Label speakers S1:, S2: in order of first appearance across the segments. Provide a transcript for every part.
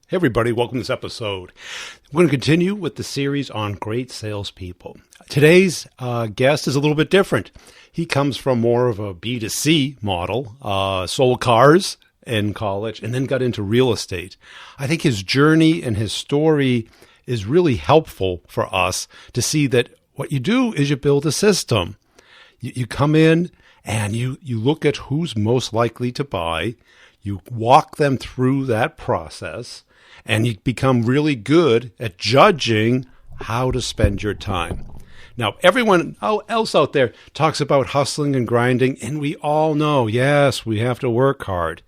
S1: Hey everybody, welcome to this episode. We're going to continue with the series on great salespeople. Today's guest is a little bit different. He comes from more of a B2C model, sold cars in college, and then got into real estate. I think his journey and his story is really helpful for us to see that what you do is you build a system. You come in and you look at who's most likely to buy. You walk them through that process. And you become really good at judging how to spend your time. Now, everyone else out there talks about hustling and grinding, and we all know, yes, we have to work hard.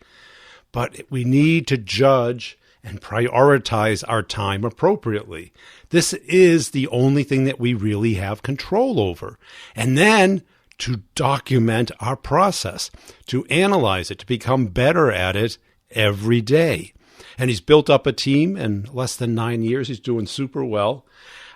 S1: But we need to judge and prioritize our time appropriately. This is the only thing that we really have control over. And then to document our process, to analyze it, to become better at it every day. And he's built up a team in less than 9 years. He's doing super well.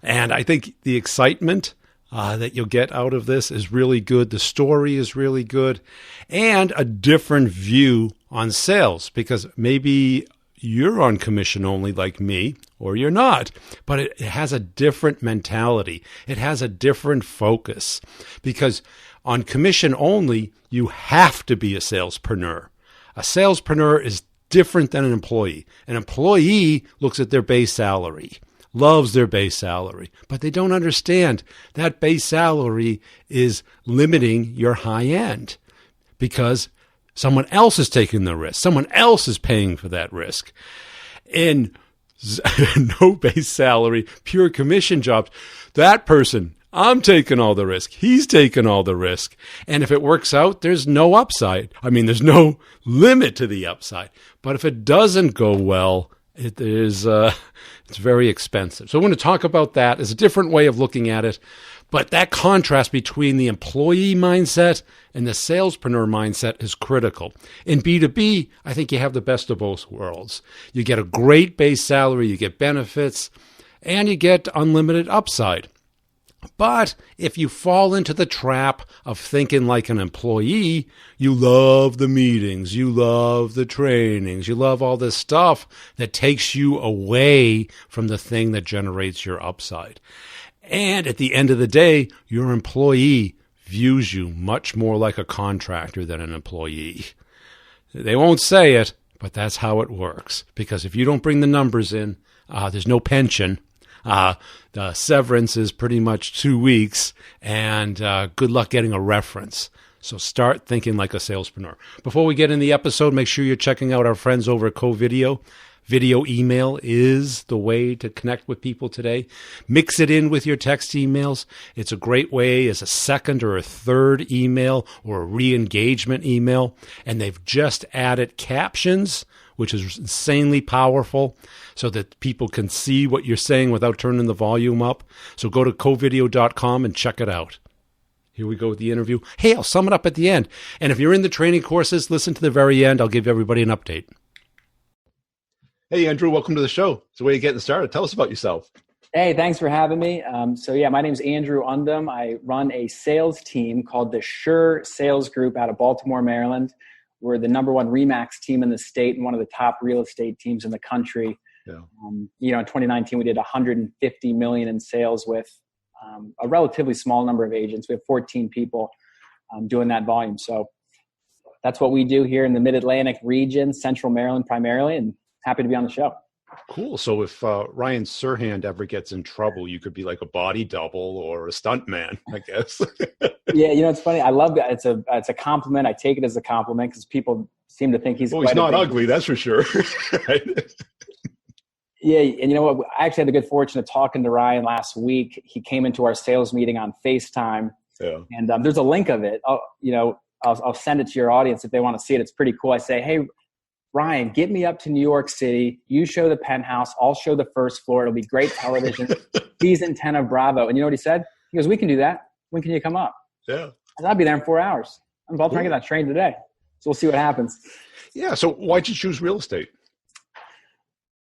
S1: And I think the excitement that you'll get out of this is really good. The story is really good. And a different view on sales, because maybe you're on commission only like me, or you're not. But it has a different mentality. It has a different focus. Because on commission only, you have to be a salespreneur. A salespreneur is different than an employee. An employee looks at their base salary, loves their base salary, but they don't understand that base salary is limiting your high end because someone else is taking the risk. Someone else is paying for that risk. In no base salary, pure commission jobs, that person, I'm taking all the risk. He's taking all the risk. And if it works out, there's no upside. I mean, there's no limit to the upside. But if it doesn't go well, it's very expensive. So I want to talk about that as a different way of looking at it. But that contrast between the employee mindset and the salespreneur mindset is critical. In B2B, I think you have the best of both worlds. You get a great base salary, you get benefits, and you get unlimited upside. But if you fall into the trap of thinking like an employee, you love the meetings, you love the trainings, you love all this stuff that takes you away from the thing that generates your upside. And at the end of the day, your employee views you much more like a contractor than an employee. They won't say it, but that's how it works. Because if you don't bring the numbers in, there's no pension. The severance is pretty much 2 weeks, and good luck getting a reference. So start thinking like a salespreneur. Before we get in the episode, make sure you're checking out our friends over at Co-Video. Video email is the way to connect with people today. Mix it in with your text emails. It's a great way as a second or a third email or a re-engagement email. And they've just added captions, which is insanely powerful, so that people can see what you're saying without turning the volume up. So go to covideo.com and check it out. Here we go with the interview. Hey, I'll sum it up at the end. And if you're in the training courses, listen to the very end. I'll give everybody an update. Hey, Andrew, welcome to the show. It's a way of getting started. Tell us about yourself.
S2: Hey, thanks for having me. My name's Andrew Undum. I run a sales team called the Sure Sales Group out of Baltimore, Maryland. We're the number one RE/MAX team in the state and one of the top real estate teams in the country. Yeah. In 2019, we did $150 million in sales with a relatively small number of agents. We have 14 people doing that volume. So that's what we do here in the Mid-Atlantic region, Central Maryland primarily, and happy to be on the show.
S1: Cool. So if Ryan Serhant ever gets in trouble, you could be like a body double or a stunt man, I guess.
S2: Yeah, it's funny. I love that. It's a compliment. I take it as a compliment because people seem to think he's.
S1: Well, he's not ugly, that's for sure. Right?
S2: Yeah, and you know what? I actually had the good fortune of talking to Ryan last week. He came into our sales meeting on FaceTime, and there's a link of it. I'll send it to your audience if they want to see it. It's pretty cool. I say, hey, Ryan, get me up to New York City. You show the penthouse. I'll show the first floor. It'll be great television. Season 10 of Bravo. And you know what he said? He goes, we can do that. When can you come up?
S1: Yeah.
S2: I'll be there in 4 hours. I'm about to get that train today. So we'll see what happens.
S1: Yeah. So why'd you choose real estate?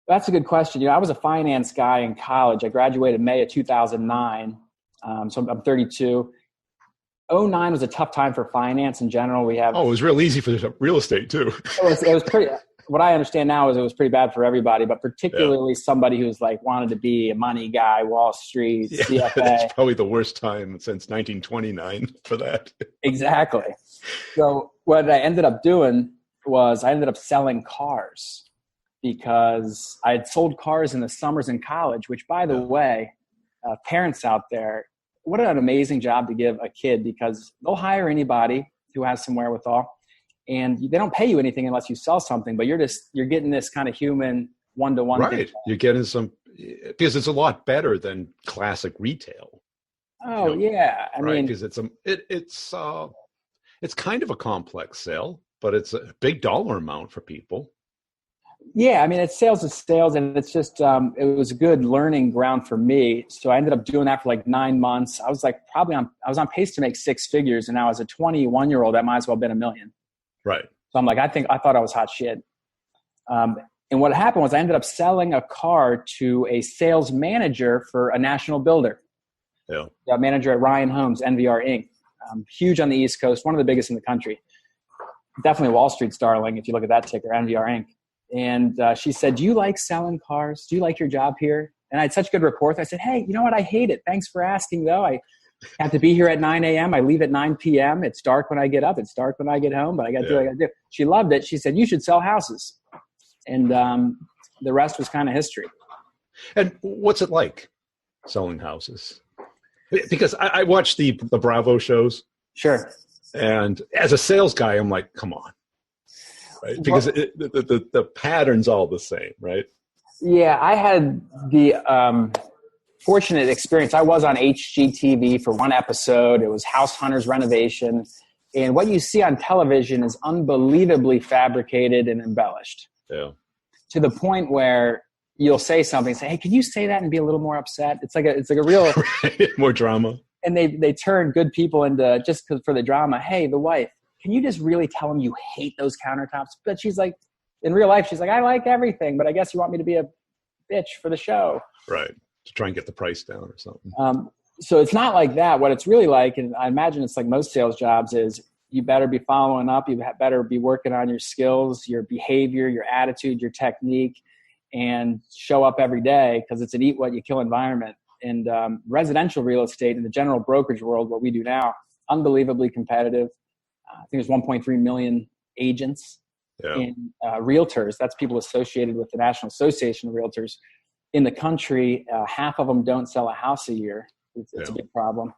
S2: That's a good question. I was a finance guy in college. I graduated May of 2009. So I'm 32. 2009 was a tough time for finance in general. It
S1: was real easy for real estate too.
S2: It was pretty. what I understand now is it was pretty bad for everybody, but particularly somebody who's like wanted to be a money guy, Wall Street, CFA.
S1: It's probably the worst time since 1929 for that.
S2: Exactly. So what I ended up doing was I ended up selling cars because I had sold cars in the summers in college, which, by the way, parents out there, what an amazing job to give a kid, because they'll hire anybody who has some wherewithal, and they don't pay you anything unless you sell something, but you're getting this kind of human one-to-one
S1: right
S2: thing.
S1: You're getting some, because it's a lot better than classic retail.
S2: Oh, yeah. I mean,
S1: because it's kind of a complex sale, but it's a big dollar amount for people.
S2: Yeah, I mean, it's sales is sales, and it's just it was a good learning ground for me. So I ended up doing that for like 9 months. I was like I was on pace to make 6 figures, and now as a 21-year-old, that might as well have been $1 million.
S1: Right.
S2: So I'm like, I thought I was hot shit. And what happened was I ended up selling a car to a sales manager for a national builder.
S1: Yeah.
S2: A manager at Ryan Homes, NVR Inc. Huge on the East Coast, one of the biggest in the country. Definitely Wall Street's darling if you look at that ticker, NVR Inc. And she said, do you like selling cars? Do you like your job here? And I had such good rapport. I said, hey, you know what? I hate it. Thanks for asking, though. I have to be here at 9 a.m. I leave at 9 p.m. It's dark when I get up. It's dark when I get home, but I got to do what I got to do. She loved it. She said, you should sell houses. And the rest was kind of history.
S1: And what's it like selling houses? Because I watch the Bravo shows.
S2: Sure.
S1: And as a sales guy, I'm like, come on. Right? Because the pattern's all the same, right?
S2: Yeah, I had the fortunate experience. I was on HGTV for one episode. It was House Hunters Renovation. And what you see on television is unbelievably fabricated and embellished.
S1: Yeah.
S2: To the point where you'll say something, say, hey, can you say that and be a little more upset? It's like a real
S1: more drama.
S2: And they turn good people into, just for the drama, hey, the wife, can you just really tell them you hate those countertops? But she's like, in real life, she's like, I like everything, but I guess you want me to be a bitch for the show.
S1: Right. To try and get the price down or something.
S2: So it's not like that. What it's really like, and I imagine it's like most sales jobs, is you better be following up. You better be working on your skills, your behavior, your attitude, your technique, and show up every day, because it's an eat what you kill environment. And residential real estate in the general brokerage world, what we do now, unbelievably competitive. I think there's 1.3 million agents and realtors. That's people associated with the National Association of Realtors in the country. Half of them don't sell a house a year. It's a big problem.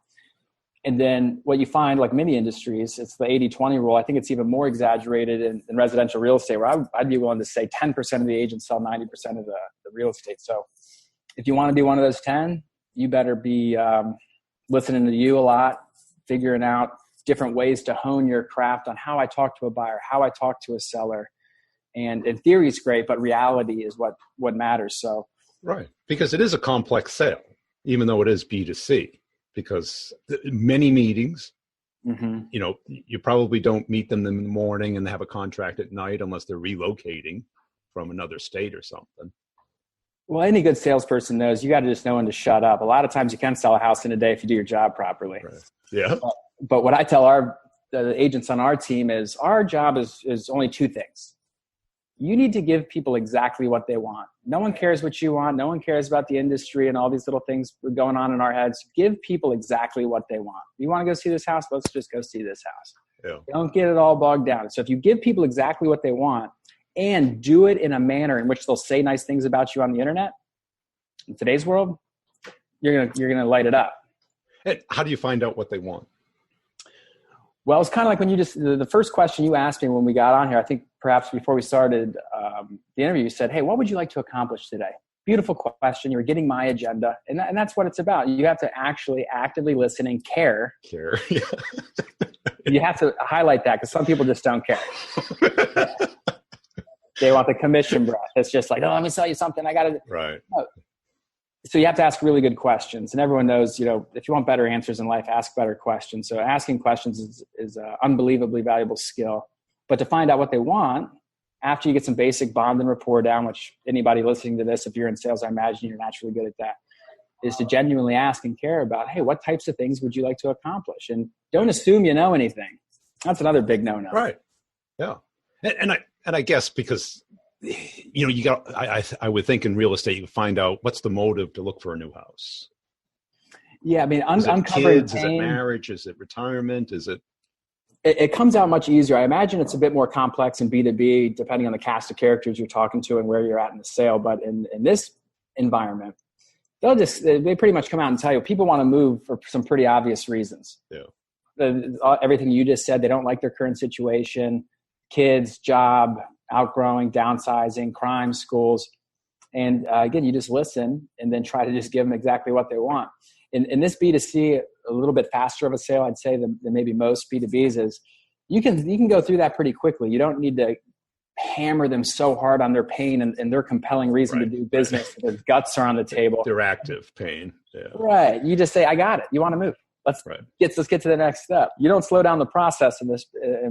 S2: And then what you find, like many industries, it's the 80-20 rule. I think it's even more exaggerated in residential real estate, where I'd be willing to say 10% of the agents sell 90% of the real estate. So if you want to be one of those 10, you better be listening to you a lot, figuring out different ways to hone your craft on how I talk to a buyer, how I talk to a seller. And in theory, it's great, but reality is what matters. So,
S1: right. Because it is a complex sale, even though it is B2C, because many meetings, you probably don't meet them in the morning and they have a contract at night unless they're relocating from another state or something.
S2: Well, any good salesperson knows you got to just know when to shut up. A lot of times you can sell a house in a day if you do your job properly.
S1: Right. Yeah.
S2: But what I tell the agents on our team is our job is only 2 things. You need to give people exactly what they want. No one cares what you want. No one cares about the industry and all these little things going on in our heads. Give people exactly what they want. You want to go see this house? Let's just go see this house. Yeah. Don't get it all bogged down. So if you give people exactly what they want and do it in a manner in which they'll say nice things about you on the internet, in today's world, you're gonna light it up.
S1: And how do you find out what they want?
S2: Well, it's kind of like when the first question you asked me when we got on here, I think perhaps before we started the interview, you said, hey, what would you like to accomplish today? Beautiful question. You were getting my agenda. And that's what it's about. You have to actually actively listen and care.
S1: Care.
S2: You have to highlight that, because some people just don't care. They want the commission breath. It's just like, oh, let me sell you something. I got to.
S1: Right.
S2: No. So you have to ask really good questions. And everyone knows, if you want better answers in life, ask better questions. So asking questions is an unbelievably valuable skill. But to find out what they want, after you get some basic bond and rapport down, which anybody listening to this, if you're in sales, I imagine you're naturally good at that, is to genuinely ask and care about, hey, what types of things would you like to accomplish? And don't assume you know anything. That's another big no-no.
S1: Right. Yeah. And I guess because you got, I would think in real estate, you can find out what's the motive to look for a new house.
S2: Yeah, I mean,
S1: Is it
S2: uncovering
S1: kids? Is it
S2: pain,
S1: marriage? Is it retirement? Is it?
S2: it comes out much easier. I imagine it's a bit more complex in B2B, depending on the cast of characters you're talking to and where you're at in the sale. But in this environment, they pretty much come out and tell you people want to move for some pretty obvious reasons.
S1: Yeah.
S2: Everything you just said, they don't like their current situation, kids, job, outgrowing, downsizing, crime, schools. And again, you just listen and then try to just give them exactly what they want. In this B2C, a little bit faster of a sale, I'd say, than maybe most B2Bs is you can go through that pretty quickly. You don't need to hammer them so hard on their pain and their compelling reason to do business. Their guts are on the table.
S1: Their active pain. Yeah.
S2: Right. You just say, I got it. You want to move. Let's get to the next step. You don't slow down the process in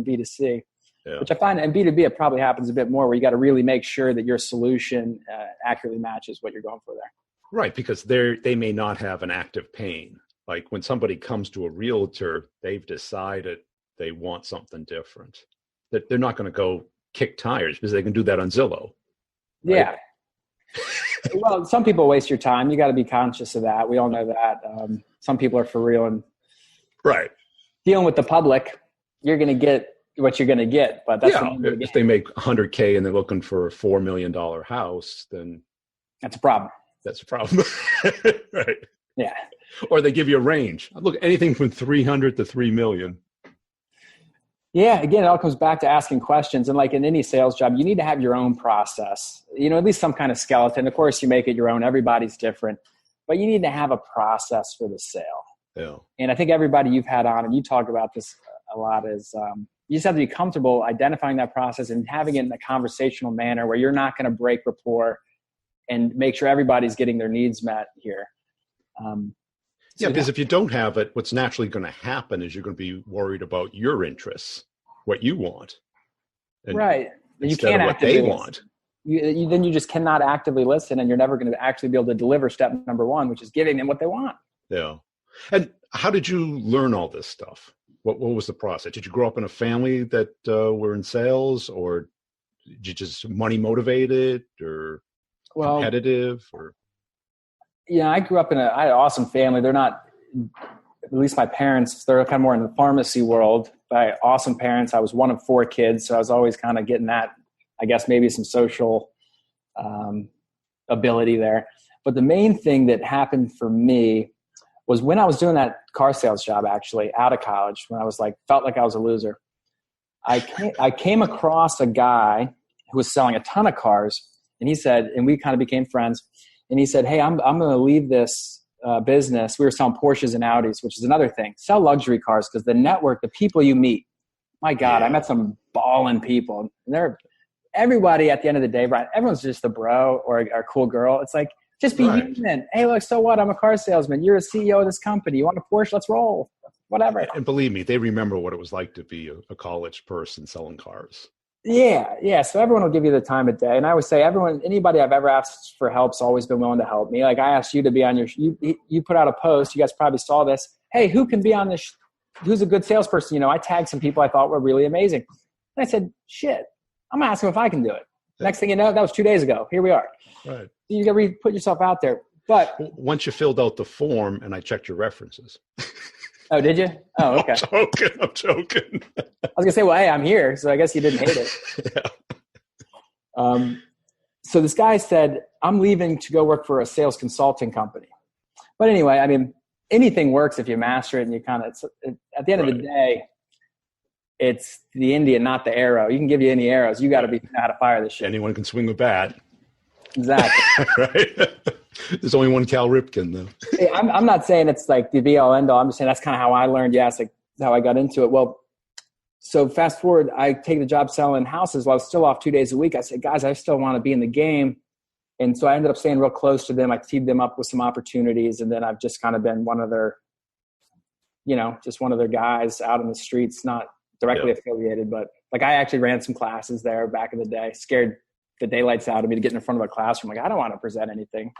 S2: B2C. Yeah. Which I find in B2B, it probably happens a bit more where you got to really make sure that your solution accurately matches what you're going for there.
S1: Right, because they may not have an active pain. Like when somebody comes to a realtor, they've decided they want something different. That they're not going to go kick tires because they can do that on Zillow. Right?
S2: Yeah. Well, some people waste your time. You got to be conscious of that. We all know that. Some people are for real and dealing with the public. You're going to get what you're going to get, but that's
S1: if they make $100K and they're looking for a $4 million house, then
S2: that's a problem.
S1: That's a problem. Right.
S2: Yeah.
S1: Or they give you a range. Look, anything from 300 to 3 million.
S2: Yeah. Again, it all comes back to asking questions. And like in any sales job, you need to have your own process, at least some kind of skeleton. Of course, you make it your own. Everybody's different, but you need to have a process for the sale.
S1: Yeah.
S2: And I think everybody you've had on, and you talk about this a lot, is you just have to be comfortable identifying that process and having it in a conversational manner where you're not going to break rapport and make sure everybody's getting their needs met here.
S1: Because if you don't have it, what's naturally going to happen is you're going to be worried about your interests, what you want.
S2: Right. You
S1: can't what they want.
S2: Then you just cannot actively listen, and you're never going to actually be able to deliver step number one, which is giving them what they want.
S1: Yeah. And how did you learn all this stuff? What was the process? Did you grow up in a family that were in sales, or did you just money motivated or competitive? Or
S2: I grew up I had an awesome family. They're not, at least my parents, they're kind of more in the pharmacy world. By awesome parents, I was one of 4 kids, so I was always kind of getting that, I guess maybe some social ability there. But the main thing that happened for me was when I was doing that car sales job, actually out of college, when I was felt like I was a loser. I came across a guy who was selling a ton of cars, and he said, and we kind of became friends. And he said, "Hey, I'm going to leave this business." We were selling Porsches and Audis, which is another thing. Sell luxury cars, because the network, the people you meet, my God, I met some balling people. And everybody at the end of the day, Brian, everyone's just a bro or a cool girl. It's like, just be human. Hey, look, so what? I'm a car salesman. You're a CEO of this company. You want a Porsche? Let's roll. Whatever.
S1: And believe me, they remember what it was like to be a college person selling cars.
S2: Yeah. So everyone will give you the time of day. And I would say anybody I've ever asked for help's always been willing to help me. Like I asked you to be on you put out a post. You guys probably saw this. Hey, who can be on this? Who's a good salesperson? I tagged some people I thought were really amazing. And I said, shit, I'm going to ask them if I can do it. Next thing you know, that was 2 days ago. Here we are. Right. You got to put yourself out there. But
S1: once you filled out the form and I checked your references.
S2: Oh, did you? Oh, okay.
S1: I'm joking.
S2: I was going to say, well, hey, I'm here. So I guess you didn't hate it. Yeah. So this guy said, I'm leaving to go work for a sales consulting company. But anyway, I mean, anything works if you master it and you at the end of the day, it's the Indian, not the arrow. You can give you any arrows. You got to know how to fire this shit.
S1: Anyone can swing a bat.
S2: Exactly.
S1: Right. There's only one Cal Ripken, though.
S2: Hey, I'm not saying it's like the be all end all. I'm just saying that's kind of how I learned. Yeah, it's like how I got into it. Well, so fast forward, I take the job selling houses. While I was still off 2 days a week, I said, guys, I still want to be in the game. And so I ended up staying real close to them. I teed them up with some opportunities. And then I've just kind of been one of their, just one of their guys out in the streets, not directly affiliated, but like I actually ran some classes there back in the day, scared the daylights out of me to get in front of a classroom. Like, I don't want to present anything.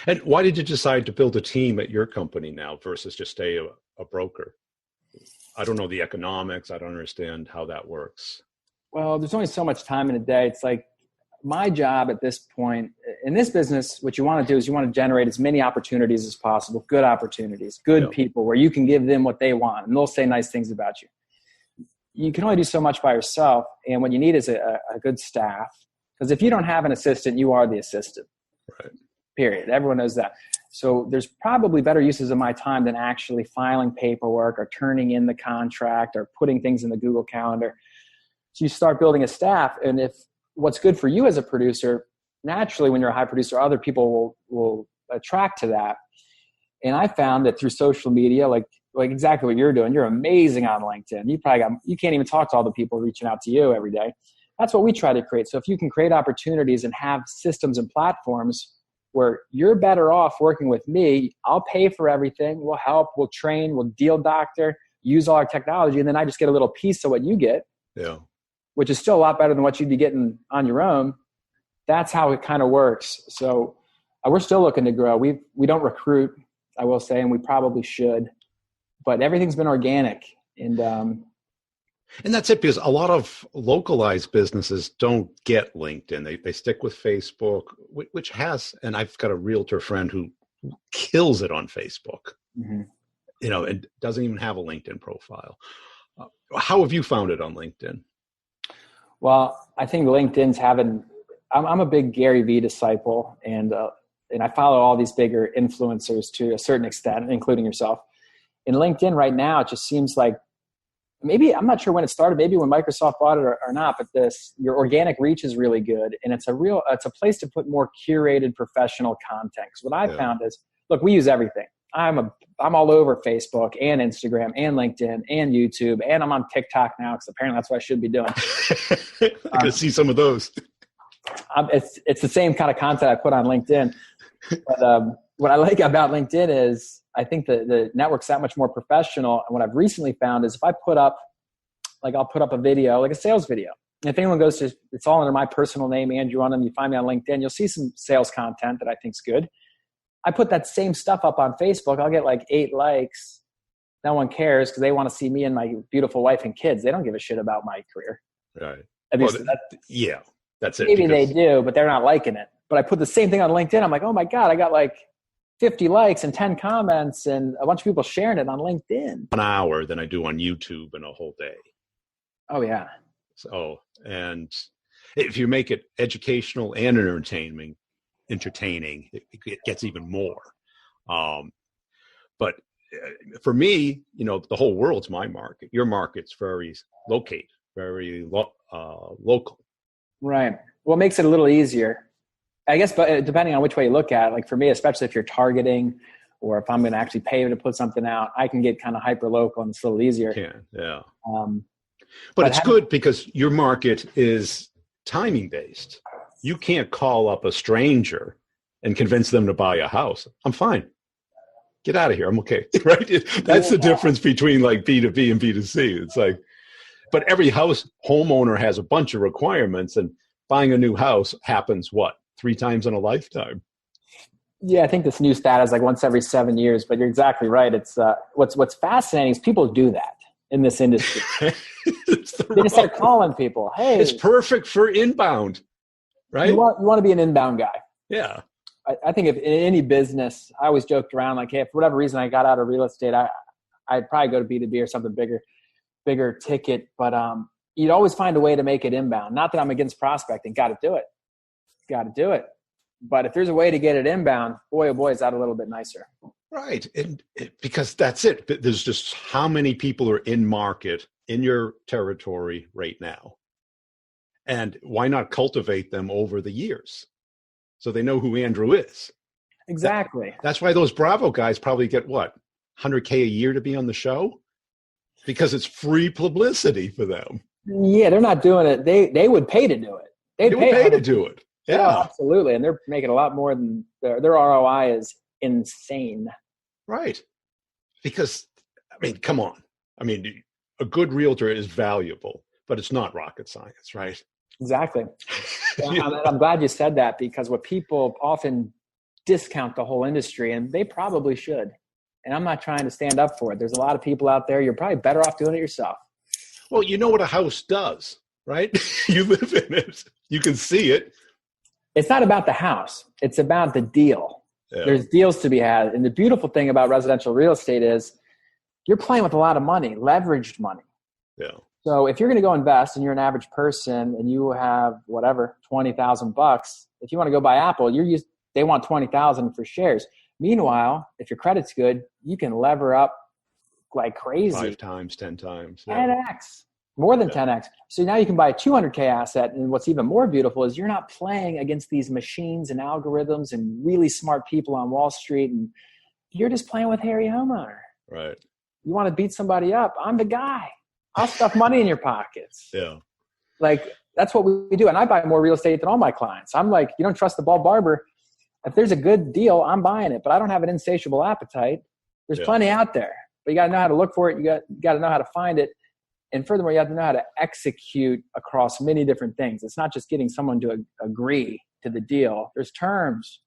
S1: And why did you decide to build a team at your company now versus just stay a broker? I don't know the economics. I don't understand how that works.
S2: Well, there's only so much time in a day. It's like my job at this point in this business, what you want to do is you want to generate as many opportunities as possible, good opportunities, good people where you can give them what they want and they'll say nice things about you. You can only do so much by yourself. And what you need is a good staff. Because if you don't have an assistant, you are the assistant.
S1: Right.
S2: Period. Everyone knows that. So there's probably better uses of my time than actually filing paperwork or turning in the contract or putting things in the Google Calendar. So you start building a staff. And if what's good for you as a producer, naturally when you're a high producer, other people will attract to that. And I found that through social media, like exactly what you're doing, you're amazing on LinkedIn. You can't even talk to all the people reaching out to you every day. That's what we try to create. So if you can create opportunities and have systems and platforms where you're better off working with me, I'll pay for everything. We'll help, we'll train, we'll deal doctor, use all our technology. And then I just get a little piece of what you get, which is still a lot better than what you'd be getting on your own. That's how it kind of works. So we're still looking to grow. We don't recruit, I will say, and we probably should, but everything's been organic.
S1: And that's it, because a lot of localized businesses don't get LinkedIn. They stick with Facebook, which has, and I've got a realtor friend who kills it on Facebook, and doesn't even have a LinkedIn profile. How have you found it on LinkedIn?
S2: Well, I think LinkedIn's I'm a big Gary Vee disciple, and I follow all these bigger influencers to a certain extent, including yourself. In LinkedIn right now, it just seems like, maybe, I'm not sure when it started, maybe when Microsoft bought it or not, but your organic reach is really good. And it's a place to put more curated professional content. Because what I found is, look, we use everything. I'm all over Facebook and Instagram and LinkedIn and YouTube, and I'm on TikTok now because apparently that's what I should be doing.
S1: I can see some of those.
S2: It's the same kind of content I put on LinkedIn. But what I like about LinkedIn is I think the network's that much more professional. And what I've recently found is if I I'll put up a video, like a sales video. And if anyone goes to, it's all under my personal name, Andrew Undum, you find me on LinkedIn, you'll see some sales content that I think's good. I put that same stuff up on Facebook. I'll get like 8 likes. No one cares because they want to see me and my beautiful wife and kids. They don't give a shit about my career.
S1: Right.
S2: That's it.
S1: Maybe
S2: they do, but they're not liking it. But I put the same thing on LinkedIn. I'm like, oh my God, I got like 50 likes and 10 comments and a bunch of people sharing it on LinkedIn.
S1: 1 hour than I do on YouTube in a whole day.
S2: Oh yeah.
S1: So, and if you make it educational and entertaining, it gets even more. But for me, the whole world's my market. Your market's very local.
S2: Right. Well, it makes it a little easier, I guess, but depending on which way you look at it, like for me, especially if you're targeting or if I'm going to actually pay you to put something out, I can get kind of hyper local and it's a little easier.
S1: Yeah. But it's good because your market is timing based. You can't call up a stranger and convince them to buy a house. I'm fine. Get out of here. I'm okay. Right. That's the difference between like B2B and B2C. It's like, but every homeowner has a bunch of requirements, and buying a new house happens 3 times in a lifetime.
S2: Yeah, I think this new stat is like once every 7 years, but you're exactly right. It's what's fascinating is people do that in this industry. They just start calling people. Hey,
S1: it's perfect for inbound, right?
S2: You want to be an inbound guy.
S1: Yeah.
S2: I think if in any business, I always joked around like, hey, if for whatever reason I got out of real estate, I'd probably go to B2B or something bigger ticket, but you'd always find a way to make it inbound. Not that I'm against prospecting. Got to do it. But if there's a way to get it inbound, boy, oh boy, is that a little bit nicer.
S1: Right. And because that's it. There's just how many people are in market in your territory right now. And why not cultivate them over the years so they know who Andrew is?
S2: Exactly.
S1: That's why those Bravo guys probably get $100K a year to be on the show, because it's free publicity for them.
S2: Yeah, they're not doing it. They would pay to do it.
S1: They would pay to do it. Yeah,
S2: oh, absolutely. And they're making a lot more than their ROI is insane.
S1: Right. Because, come on. A good realtor is valuable, but it's not rocket science, right?
S2: Exactly. I'm glad you said that, because what people often discount the whole industry, and they probably should. And I'm not trying to stand up for it. There's a lot of people out there. You're probably better off doing it yourself.
S1: Well, you know what a house does, right? You live in it. You can see it.
S2: It's not about the house. It's about the deal.
S1: Yeah.
S2: There's deals to be had. And the beautiful thing about residential real estate is you're playing with a lot of money, leveraged money.
S1: Yeah.
S2: So if you're going to go invest and you're an average person and you have whatever, $20,000, if you want to go buy Apple, they want 20,000 for shares. Meanwhile, if your credit's good, you can lever up like crazy.
S1: 5 times, 10 times. Yeah.
S2: 10x, more than 10x. So now you can buy a 200K asset. And what's even more beautiful is you're not playing against these machines and algorithms and really smart people on Wall Street. And you're just playing with Harry Homeowner.
S1: Right.
S2: You want to beat somebody up? I'm the guy. I'll stuff money in your pockets.
S1: Yeah.
S2: Like, that's what we do. And I buy more real estate than all my clients. I'm like, you don't trust the ball barber. If there's a good deal, I'm buying it. But I don't have an insatiable appetite. There's plenty out there. But you got to know how to look for it. You got to know how to find it. And furthermore, you have to know how to execute across many different things. It's not just getting someone to agree to the deal. There's terms.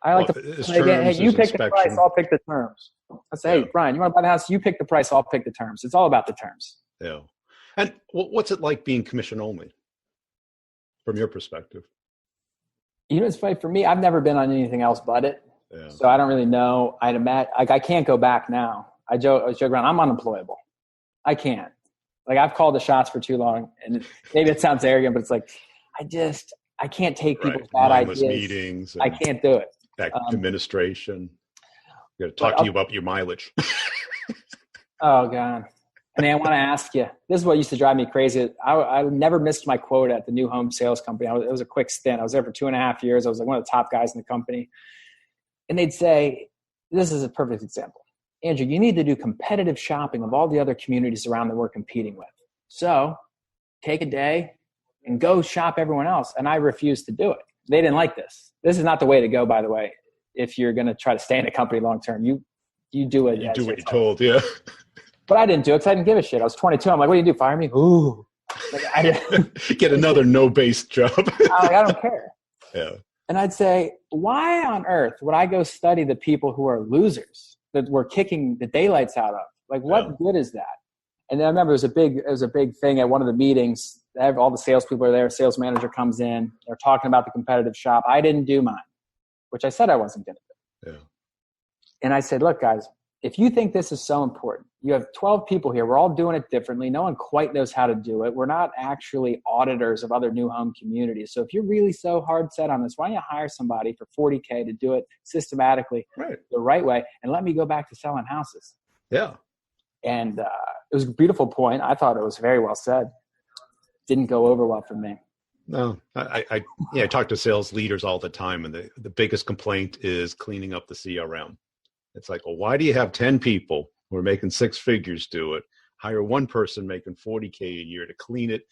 S2: I like to play again. Hey, you pick the price, I'll pick the terms. I say, hey, Brian, you want to buy the house? You pick the price, I'll pick the terms. It's all about the terms.
S1: Yeah. And what's it like being commission only from your perspective?
S2: You know, it's funny for me. I've never been on anything else but it.
S1: Yeah.
S2: So I don't really know. I can't go back now. I joke around. I'm unemployable. I can't. Like, I've called the shots for too long, and maybe it sounds arrogant, but it's like, I can't take people's bad
S1: Mindless
S2: ideas.
S1: Meetings.
S2: I can't do it.
S1: Back administration. You got to talk to you about your mileage.
S2: Oh God. And I want to ask you, this is what used to drive me crazy. I never missed my quota at the new home sales company. It was a quick stint. I was there for 2.5 years. I was like one of the top guys in the company. And they'd say, this is a perfect example. Andrew, you need to do competitive shopping of all the other communities around that we're competing with. So take a day and go shop everyone else. And I refused to do it. They didn't like this. This is not the way to go, by the way. If you're going to try to stay in a company long-term, you do it.
S1: You do what you're told. Yeah.
S2: But I didn't do it because I didn't give a shit. I was 22. I'm like, what do you do? Fire me? Ooh. Like,
S1: get another no-based job.
S2: I don't care.
S1: Yeah.
S2: And I'd say, why on earth would I go study the people who are losers that we're kicking the daylights out of? Like, what good is that? And then I remember it was a big thing at one of the meetings. All the salespeople are there. Sales manager comes in. They're talking about the competitive shop. I didn't do mine, which I said I wasn't going to do.
S1: Yeah.
S2: And I said, look, guys, if you think this is so important, you have 12 people here. We're all doing it differently. No one quite knows how to do it. We're not actually auditors of other new home communities. So if you're really so hard set on this, why don't you hire somebody for $40K to do it systematically the right way and let me go back to selling houses?
S1: Yeah.
S2: And it was a beautiful point. I thought it was very well said. Didn't go over well for me.
S1: No, I talk to sales leaders all the time, and the biggest complaint is cleaning up the CRM. It's like, well, why do you have 10 people who are making 6 figures do it? Hire one person making $40K a year to clean it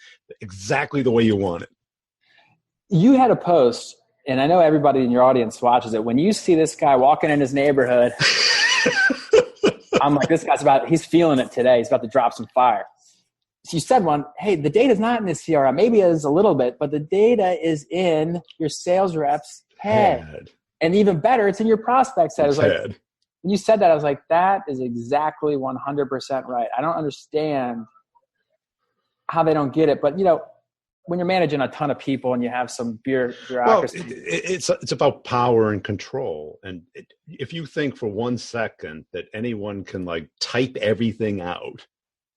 S1: exactly the way you want it. You
S2: had a post, and I know everybody in your audience watches it. When you see this guy walking in his neighborhood, I'm like, this guy's he's feeling it today. He's about to drop some fire. So you said one, hey, the data's not in this CRM. Maybe it is a little bit, but the data is in your sales rep's head. And even better, it's in your prospect's head. Like, when you said that, I was like, that is exactly 100% right. I don't understand how they don't get it. But, when you're managing a ton of people and you have some bureaucracy.
S1: Well, it's about power and control. And if you think for 1 second that anyone can type everything out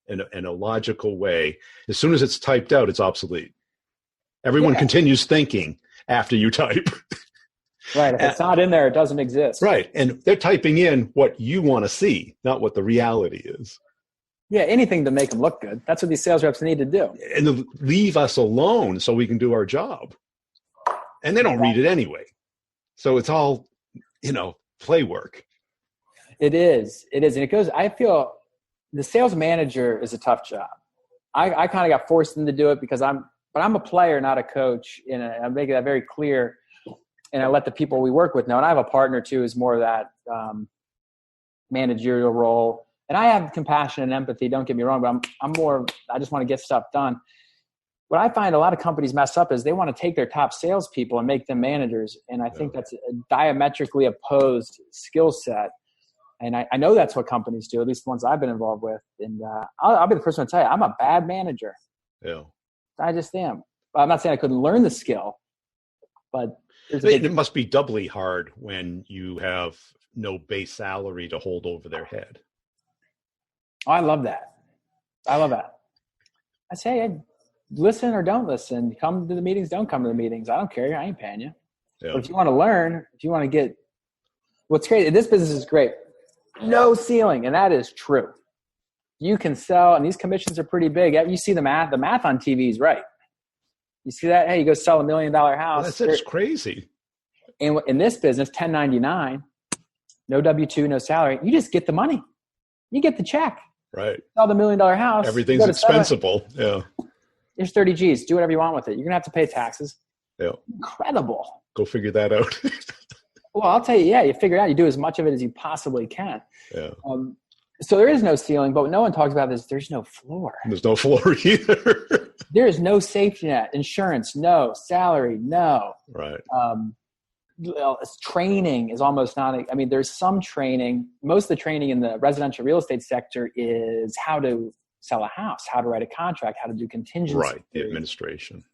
S1: in a logical way, as soon as it's typed out, it's obsolete. Everyone continues thinking after you type.
S2: Right. If it's not in there, it doesn't exist.
S1: Right. And they're typing in what you want to see, not what the reality is.
S2: Yeah, anything to make them look good. That's what these sales reps need to do.
S1: And to leave us alone so we can do our job. And they don't read it anyway. So it's all, play work.
S2: It is. And it goes, I feel the sales manager is a tough job. I kind of got forced into do it because I'm a player, not a coach. And I'm making that very clear. And I let the people we work with know. And I have a partner too, who's more of that managerial role. And I have compassion and empathy, don't get me wrong, but I'm more, I just want to get stuff done. What I find a lot of companies mess up is they want to take their top salespeople and make them managers. And I think that's a diametrically opposed skill set. And I know that's what companies do, at least the ones I've been involved with. And I'll be the first one to tell you, I'm a bad manager.
S1: Yeah.
S2: I just am. I'm not saying I couldn't learn the skill, But there's a big,
S1: it must be doubly hard when you have no base salary to hold over their head.
S2: oh, I love that. I say, hey, listen or don't listen. Come to the meetings, don't come to the meetings. I don't care. I ain't paying you.
S1: Yeah.
S2: But if you want to learn, if you want to get, what's great, this business is great. No ceiling, and that is true. You can sell, and these commissions are pretty big. You see the math on TV is right. You see that? Hey, you go sell $1 million house.
S1: That's it's crazy.
S2: And in this business, 1099, no W-2, no salary. You just get the money. You get the check.
S1: Right.
S2: Sell the $1 million house.
S1: Everything's expensible. Yeah.
S2: Here's 30 G's. Do whatever you want with it. You're going to have to pay taxes.
S1: Yeah.
S2: Incredible.
S1: Go figure that out.
S2: Well, I'll tell you, yeah, you figure it out. You do as much of it as you possibly can.
S1: Yeah.
S2: So there is no ceiling, but what no one talks about is there's no floor.
S1: There's no floor either.
S2: There is no safety net. Insurance, no. Salary, no.
S1: Right.
S2: Training is almost not. I mean, there's some training. Most of the training in the residential real estate sector is how to sell a house, how to write a contract, how to do contingency.
S1: Right. The administration.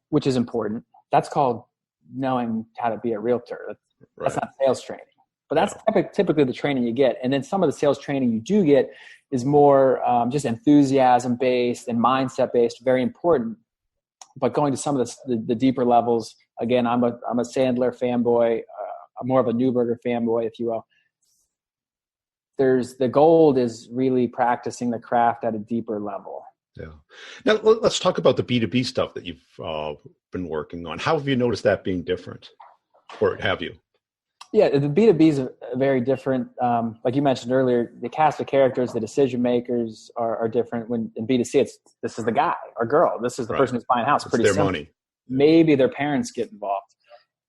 S2: Which is important. That's called knowing how to be a realtor. That's not sales training. But that's typically the training you get. And then some of the sales training you do get is more just enthusiasm-based and mindset-based, very important. But going to some of the deeper levels, again, I'm a Sandler fanboy, I'm more of a Newberger fanboy, if you will. The gold is really practicing the craft at a deeper level.
S1: Yeah. Now, let's talk about the B2B stuff that you've been working on. How have you noticed that being different? Or have you?
S2: Yeah, the B2B is very different. Like you mentioned earlier, the cast of characters, the decision makers are different. When in B2C, this is the guy or girl. This is the person who's buying a house.
S1: It's
S2: pretty
S1: their
S2: simple.
S1: money.
S2: Maybe their parents get involved.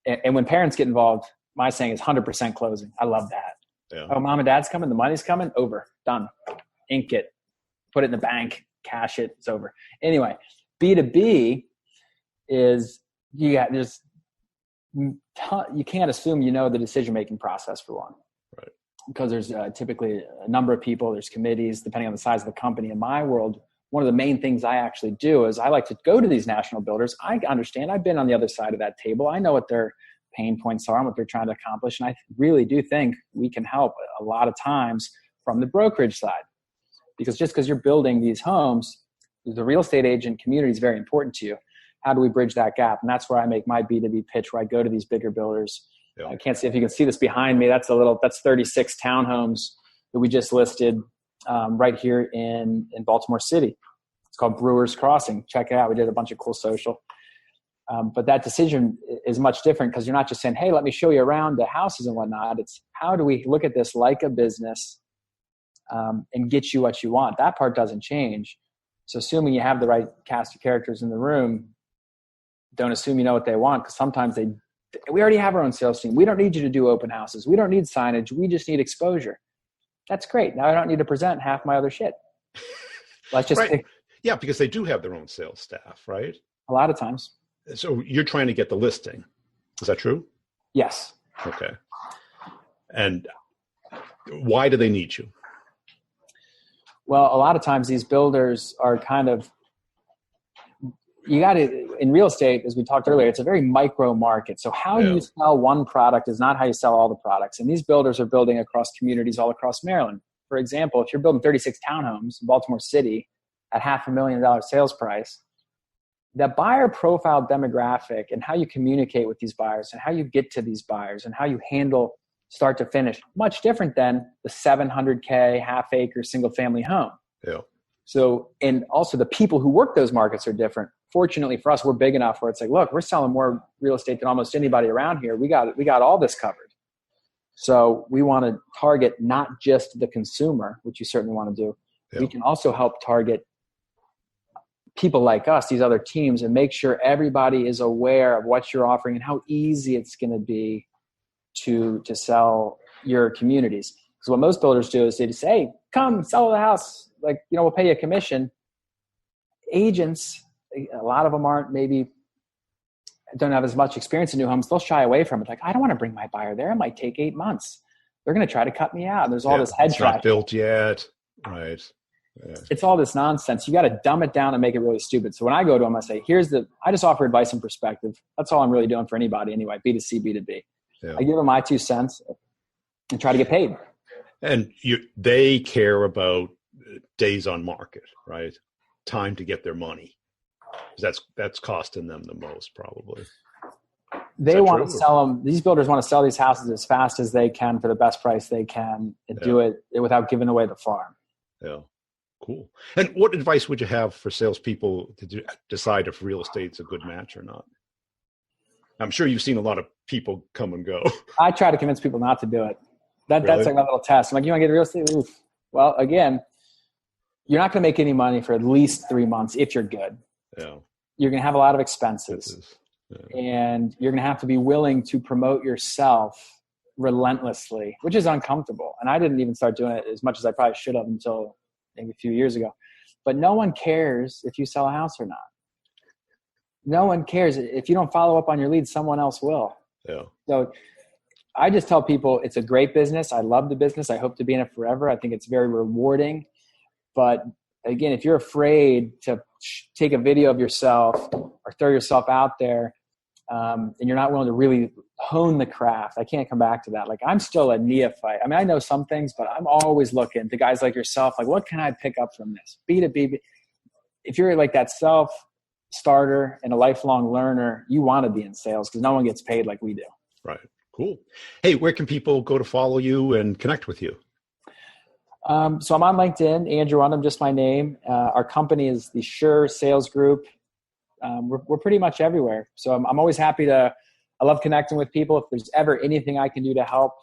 S2: And when parents get involved, my saying is 100% closing. I love that.
S1: Yeah.
S2: Oh, mom and dad's coming. The money's coming. Over. Done. Ink it. Put it in the bank. Cash it. It's over. Anyway, B2B is you can't assume you know the decision-making process for one.
S1: Right.
S2: Because there's typically a number of people, there's committees, depending on the size of the company. In my world, one of the main things I actually do is I like to go to these national builders. I understand. I've been on the other side of that table. I know what their pain points are and what they're trying to accomplish. And I really do think we can help a lot of times from the brokerage side. Because just because you're building these homes, the real estate agent community is very important to you. How do we bridge that gap? And that's where I make my B2B pitch, where I go to these bigger builders. Yeah. I can't see if you can see this behind me. That's 36 townhomes that we just listed right here in Baltimore City. It's called Brewers Crossing. Check it out. We did a bunch of cool social. But that decision is much different because you're not just saying, hey, let me show you around the houses and whatnot. It's how do we look at this like a business and get you what you want? That part doesn't change. So assuming you have the right cast of characters in the room, don't assume you know what they want, because sometimes we already have our own sales team. We don't need you to do open houses. We don't need signage. We just need exposure. That's great. Now I don't need to present half my other shit. Let's just pick.
S1: Yeah, because they do have their own sales staff, right?
S2: A lot of times.
S1: So you're trying to get the listing. Is that true?
S2: Yes.
S1: Okay. And why do they need you?
S2: Well, a lot of times these builders are kind of, you got to, in real estate, as we talked earlier, it's a very micro market. So how you sell one product is not how you sell all the products. And these builders are building across communities all across Maryland. For example, if you're building 36 townhomes in Baltimore City at $500,000 sales price, the buyer profile demographic and how you communicate with these buyers and how you get to these buyers and how you handle start to finish, much different than the 700K half acre single family home.
S1: Yeah.
S2: So, and also the people who work those markets are different. Fortunately for us, we're big enough where it's like, look, we're selling more real estate than almost anybody around here. We got all this covered. So we want to target not just the consumer, which you certainly want to do. Yeah. We can also help target people like us, these other teams, and make sure everybody is aware of what you're offering and how easy it's going to be to sell your communities. Because what most builders do is they just say, hey, come sell the house. Like, we'll pay you a commission. Agents, a lot of them don't have as much experience in new homes. They'll shy away from it. Like, I don't want to bring my buyer there. It might take 8 months. They're going to try to cut me out. There's all this head trash.
S1: Not built yet. Right. Yeah.
S2: It's all this nonsense. You got to dumb it down and make it really stupid. So when I go to them, I say, I just offer advice and perspective. That's all I'm really doing for anybody anyway, B2C, B2B.
S1: Yeah.
S2: I give them my 2 cents and try to get paid.
S1: And they care about days on market, right? Time to get their money. That's costing them the most, probably.
S2: They want to sell them. These builders want to sell these houses as fast as they can for the best price they can, and do it without giving away the farm.
S1: Yeah. Cool. And what advice would you have for salespeople to decide if real estate's a good match or not? I'm sure you've seen a lot of people come and go.
S2: I try to convince people not to do it. That's like my little test. I'm like, you want to get real estate? Oof. Well, again, you're not going to make any money for at least 3 months if you're good.
S1: Yeah.
S2: You're going to have a lot of expenses. Yeah. And you're going to have to be willing to promote yourself relentlessly, which is uncomfortable. And I didn't even start doing it as much as I probably should have until maybe a few years ago. But no one cares if you sell a house or not. No one cares. If you don't follow up on your leads, someone else will.
S1: Yeah.
S2: So I just tell people it's a great business. I love the business. I hope to be in it forever. I think it's very rewarding. But again, if you're afraid to take a video of yourself or throw yourself out there, and you're not willing to really hone the craft, I can't come back to that. Like, I'm still a neophyte. I mean, I know some things, but I'm always looking to guys like yourself. Like, what can I pick up from this? B2B. If you're like that self-starter and a lifelong learner, you want to be in sales because no one gets paid like we do.
S1: Right. Cool. Hey, where can people go to follow you and connect with you?
S2: So I'm on LinkedIn, Andrew Undum, just my name. Our company is the Sure Sales Group. We're pretty much everywhere. So I'm always happy I love connecting with people. If there's ever anything I can do to help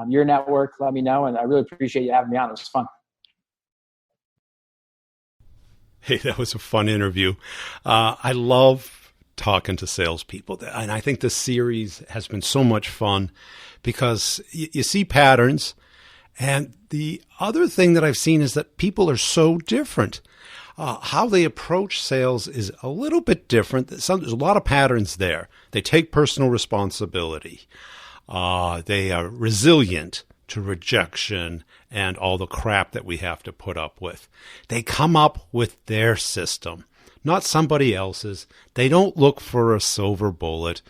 S2: your network, let me know. And I really appreciate you having me on. It was fun.
S1: Hey, that was a fun interview. I love talking to salespeople. And I think this series has been so much fun because you see patterns. And the other thing that I've seen is that people are so different. How they approach sales is a little bit different. There's a lot of patterns there. They take personal responsibility. They are resilient to rejection and all the crap that we have to put up with. They come up with their system, not somebody else's. They don't look for a silver bullet.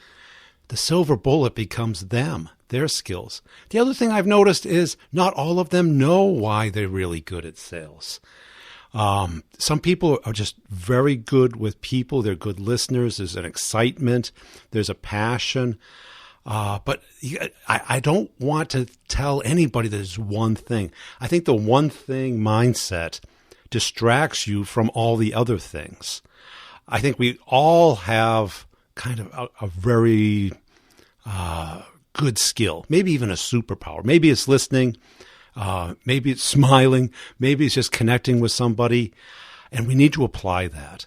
S1: The silver bullet becomes them, their skills. The other thing I've noticed is not all of them know why they're really good at sales. Some people are just very good with people. They're good listeners. There's an excitement. There's a passion. But I don't want to tell anybody there's one thing. I think the one thing mindset distracts you from all the other things. I think we all have kind of a very good skill, maybe even a superpower. Maybe it's listening. Maybe it's smiling. Maybe it's just connecting with somebody. And we need to apply that.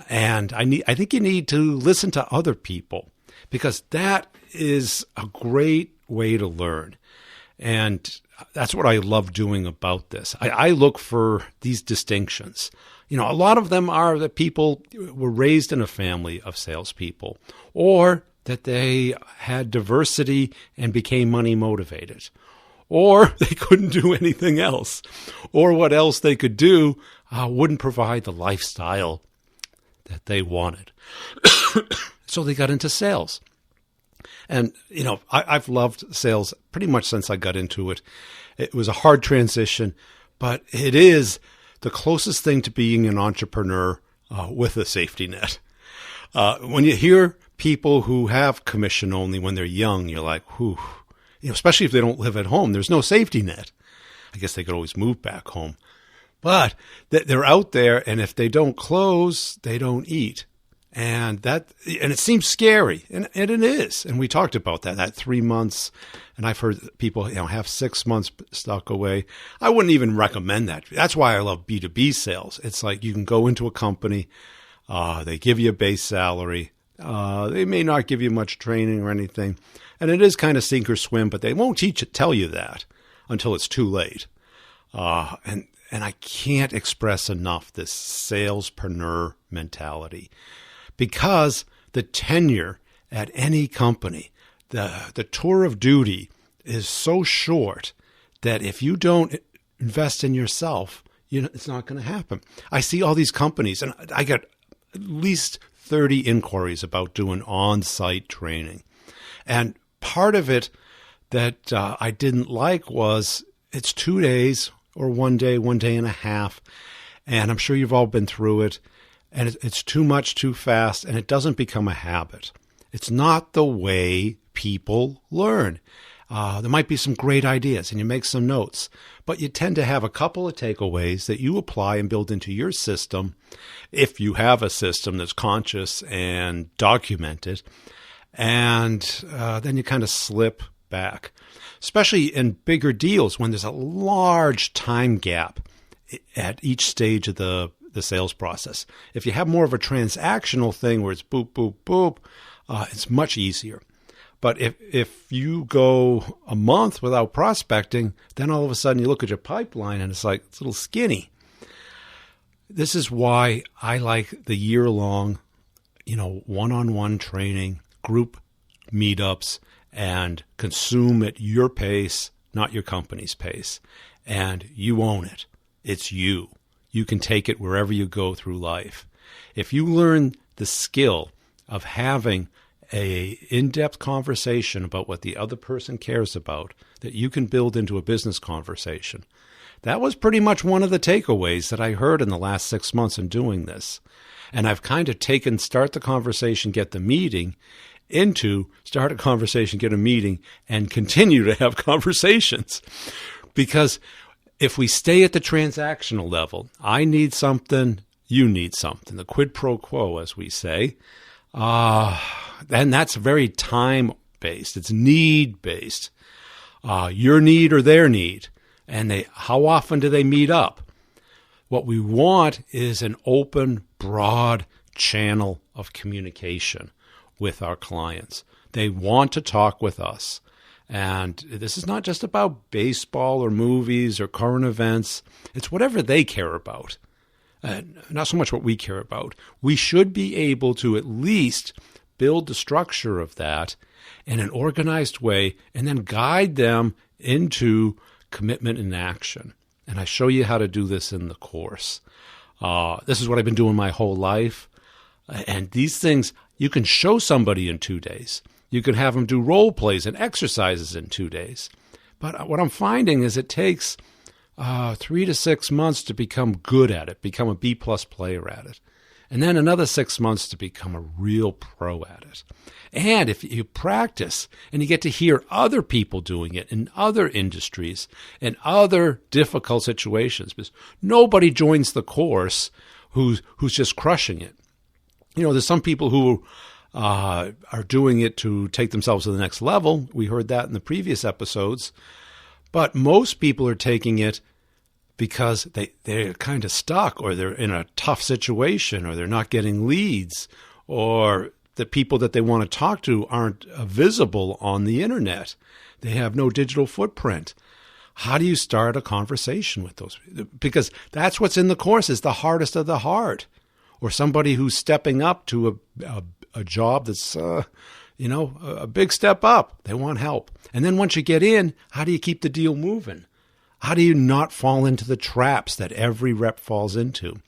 S1: And I think you need to listen to other people because that is a great way to learn. And that's what I love doing about this. I look for these distinctions. You know, a lot of them are that people were raised in a family of salespeople, or that they had diversity and became money motivated, or they couldn't do anything else, or what else they could do wouldn't provide the lifestyle that they wanted. So they got into sales. And, you know, I've loved sales pretty much since I got into it. It was a hard transition, but it is the closest thing to being an entrepreneur with a safety net. When you hear people who have commission only when they're young, you're like, whew. You know, especially if they don't live at home, there's no safety net. I guess they could always move back home. But they're out there, and if they don't close, they don't eat. And it seems scary, and it is. And we talked about that 3 months, and I've heard people, have 6 months stuck away. I wouldn't even recommend that. That's why I love B2B sales. It's like you can go into a company, they give you a base salary, they may not give you much training or anything, and it is kind of sink or swim, but they won't tell you that until it's too late. And I can't express enough this salespreneur mentality. Because the tenure at any company, the tour of duty is so short that if you don't invest in yourself, it's not going to happen. I see all these companies, and I get at least 30 inquiries about doing on-site training. And part of it that I didn't like was it's 2 days or 1 day, 1 day and a half. And I'm sure you've all been through it. And it's too much too fast, and it doesn't become a habit. It's not the way people learn. There might be some great ideas, and you make some notes, but you tend to have a couple of takeaways that you apply and build into your system, if you have a system that's conscious and documented, and then you kind of slip back, especially in bigger deals when there's a large time gap at each stage of the sales process. If you have more of a transactional thing where it's boop, boop, boop, it's much easier. But if you go a month without prospecting, then all of a sudden you look at your pipeline and it's like, it's a little skinny. This is why I like the year-long, one-on-one training, group meetups, and consume at your pace, not your company's pace. And you own it. It's you. You can take it wherever you go through life. If you learn the skill of having a in-depth conversation about what the other person cares about that you can build into a business conversation, that was pretty much one of the takeaways that I heard in the last 6 months in doing this. And I've kind of taken start the conversation, get the meeting, into start a conversation, get a meeting, and continue to have conversations. Because if we stay at the transactional level, I need something, you need something, the quid pro quo, as we say, then that's very time-based. It's need-based. Your need or their need. And how often do they meet up? What we want is an open, broad channel of communication with our clients. They want to talk with us. And this is not just about baseball or movies or current events. It's whatever they care about. Not so much what we care about. We should be able to at least build the structure of that in an organized way and then guide them into commitment and action. And I show you how to do this in the course. This is what I've been doing my whole life. And these things you can show somebody in 2 days. You can have them do role plays and exercises in 2 days. But what I'm finding is it takes 3 to 6 months to become good at it, become a B+ player at it. And then another 6 months to become a real pro at it. And if you practice and you get to hear other people doing it in other industries and other difficult situations, because nobody joins the course who's just crushing it. There's some people who are doing it to take themselves to the next level. We heard that in the previous episodes. But most people are taking it because they're kind of stuck, or they're in a tough situation, or they're not getting leads, or the people that they want to talk to aren't visible on the internet. They have no digital footprint. How do you start a conversation with those people? Because that's what's in the course, is the hardest of the hard. Or somebody who's stepping up to a job that's, a big step up. They want help. And then once you get in, how do you keep the deal moving? How do you not fall into the traps that every rep falls into?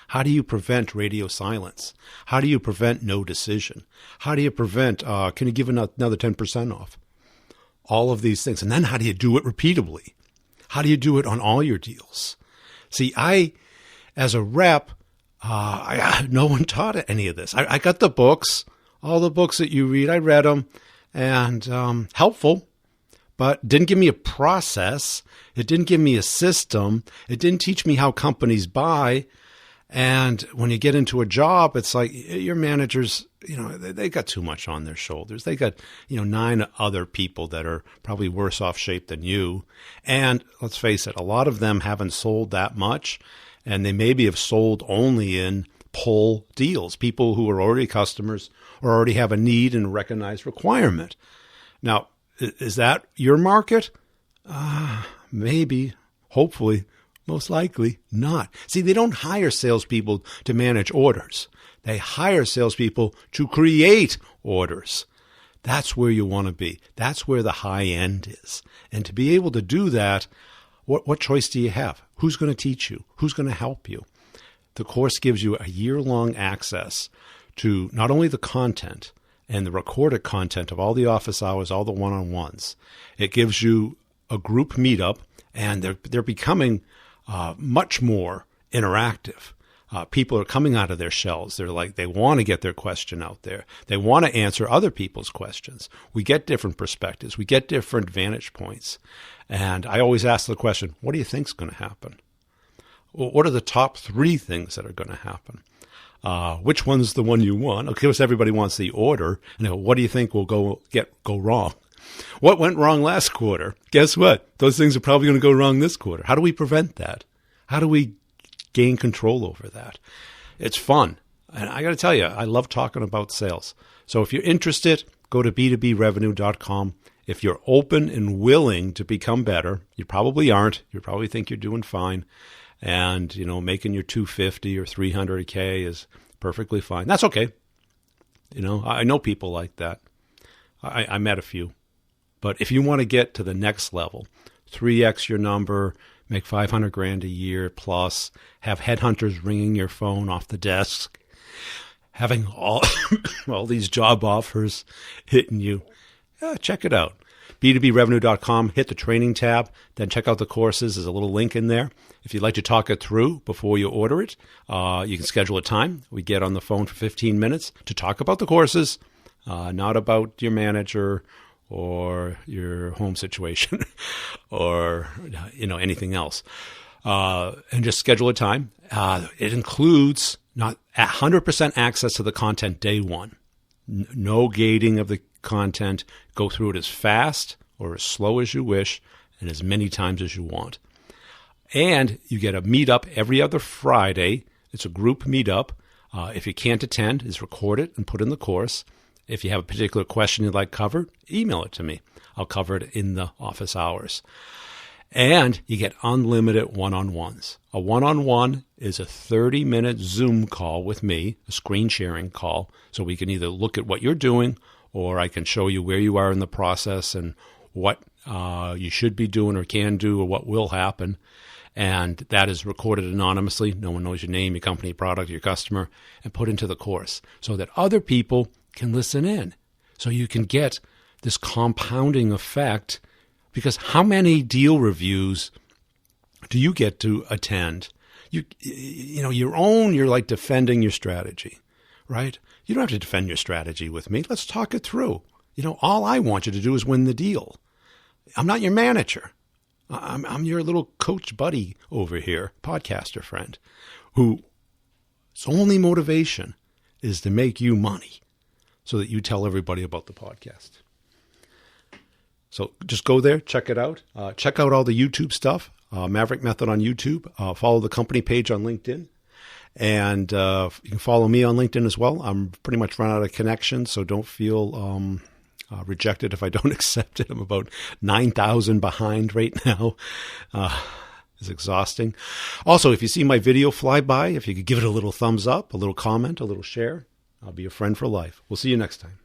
S1: How do you prevent radio silence? How do you prevent no decision? How do you prevent, can you give another 10% off? All of these things. And then how do you do it repeatably? How do you do it on all your deals? See, as a rep, no one taught any of this. I got the books, all the books that you read, I read them, and helpful, but didn't give me a process. It didn't give me a system. It didn't teach me how companies buy. And when you get into a job, it's like your managers, they got too much on their shoulders. They got, 9 other people that are probably worse off shape than you. And let's face it, a lot of them haven't sold that much. And they maybe have sold only in pull deals, people who are already customers or already have a need and a recognized requirement. Now, is that your market? Maybe, hopefully, most likely not. See, they don't hire salespeople to manage orders. They hire salespeople to create orders. That's where you want to be. That's where the high end is. And to be able to do that, What choice do you have? Who's going to teach you? Who's going to help you? The course gives you a year-long access to not only the content and the recorded content of all the office hours, all the one-on-ones. It gives you a group meetup, and they're becoming much more interactive. People are coming out of their shells. They want to get their question out there. They want to answer other people's questions. We get different perspectives. We get different vantage points. And I always ask the question, what do you think is going to happen? What are the top 3 things that are going to happen? Which one's the one you want? Of course, everybody wants the order. And what do you think will go wrong? What went wrong last quarter? Guess what? Those things are probably going to go wrong this quarter. How do we prevent that? How do we gain control over that? It's fun. And I got to tell you, I love talking about sales. So if you're interested, go to b2brevenue.com. If you're open and willing to become better, you probably aren't. You probably think you're doing fine. And, making your 250 or 300K is perfectly fine. That's okay. I know people like that. I met a few. But if you want to get to the next level, 3x your number, make $500,000 a year plus, have headhunters ringing your phone off the desk, having all these job offers hitting you, check it out. b2brevenue.com, hit the training tab, then check out the courses. There's a little link in there. If you'd like to talk it through before you order it, you can schedule a time. We get on the phone for 15 minutes to talk about the courses, not about your manager or your home situation or anything else. And just schedule a time. It includes not 100% access to the content day one. No gating of the content. Go through it as fast or as slow as you wish and as many times as you want. And you get a meetup every other Friday. It's a group meetup. If you can't attend, it's recorded and put in the course. If you have a particular question you'd like covered, email it to me. I'll cover it in the office hours. And you get unlimited one-on-ones. A one-on-one is a 30-minute Zoom call with me, a screen sharing call, so we can either look at what you're doing or I can show you where you are in the process and what you should be doing or can do or what will happen. And that is recorded anonymously. No one knows your name, your company, product, your customer, and put into the course so that other people can listen in. So you can get this compounding effect, because how many deal reviews do you get to attend? You're like defending your strategy, right? You don't have to defend your strategy with me. Let's talk it through. All I want you to do is win the deal. I'm not your manager. I'm your little coach buddy over here, podcaster friend, whose only motivation is to make you money so that you tell everybody about the podcast. So just go there, check it out. Check out all the YouTube stuff, Maverick Method on YouTube. Follow the company page on LinkedIn. And you can follow me on LinkedIn as well. I'm pretty much run out of connections, so don't feel rejected if I don't accept it. I'm about 9,000 behind right now. It's exhausting. Also, if you see my video fly by, if you could give it a little thumbs up, a little comment, a little share, I'll be a friend for life. We'll see you next time.